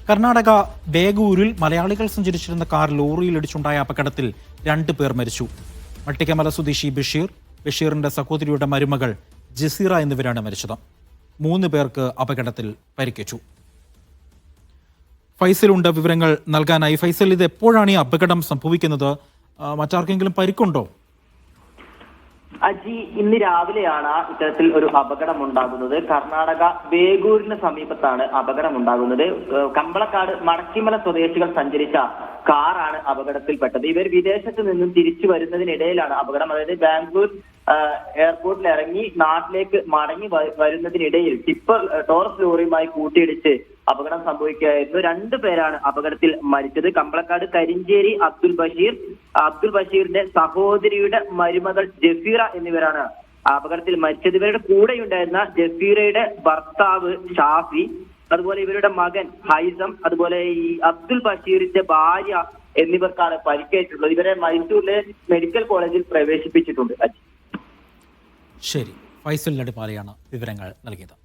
കർണാടക ബേഗൂരിൽ മലയാളികൾ സഞ്ചരിച്ചിരുന്ന കാർ ലോറിയിലിടിച്ചുണ്ടായ അപകടത്തിൽ 2 പേർ മരിച്ചു. മട്ടിക്കമല സ്വദേശി ബഷീറിന്റെ സഹോദരിയുടെ മരുമകൾ ജസീറ എന്നിവരാണ് മരിച്ചത്. 3 പേർക്ക് അപകടത്തിൽ പരിക്കേറ്റു. ഫൈസലുണ്ട് വിവരങ്ങൾ നൽകാനായി. ഫൈസൽ, ഇത് എപ്പോഴാണ് ഈ അപകടം സംഭവിക്കുന്നത്? മറ്റാർക്കെങ്കിലും പരിക്കുണ്ടോ? അജി, ഇന്ന് രാവിലെയാണ് ഇത്തരത്തിൽ ഒരു അപകടം ഉണ്ടാകുന്നത്. കർണാടക ബേഗൂരിന് സമീപത്താണ് അപകടം ഉണ്ടാകുന്നത്. കമ്പളക്കാട് മടക്കിമല സ്വദേശികൾ സഞ്ചരിച്ച കാറാണ് അപകടത്തിൽപ്പെട്ടത്. ഇവർ വിദേശത്ത് നിന്നും തിരിച്ചു വരുന്നതിനിടയിലാണ് അപകടം. അതായത് ബാംഗ്ലൂർ എയർപോർട്ടിൽ ഇറങ്ങി നാട്ടിലേക്ക് മടങ്ങി വരുന്നതിനിടയിൽ ടിപ്പർ ടോറസ് ലോറിയുമായി കൂട്ടിയിടിച്ച് അപകടം സംഭവിക്കുകയായിരുന്നു. 2 പേരാണ് അപകടത്തിൽ മരിച്ചത്. കമ്പളക്കാട് കരിഞ്ചേരി അബ്ദുൽ ബഷീറിന്റെ സഹോദരിയുടെ മരുമകൾ ജസീറ എന്നിവരാണ് അപകടത്തിൽ മരിച്ചത്. ഇവരുടെ കൂടെയുണ്ടായിരുന്ന ജസീറയുടെ ഭർത്താവ് ഷാഫി, അതുപോലെ ഇവരുടെ മകൻ ഹൈസം, അതുപോലെ ഈ അബ്ദുൽ ബഷീറിന്റെ ഭാര്യ എന്നിവർക്കാണ് പരിക്കേറ്റിട്ടുള്ളത്. ഇവരെ മൈസൂരിലെ മെഡിക്കൽ കോളേജിൽ പ്രവേശിപ്പിച്ചിട്ടുണ്ട്. ശരി, ഫൈസൽ നടിപ്പാലയാണ് വിവരങ്ങൾ നൽകിയത്.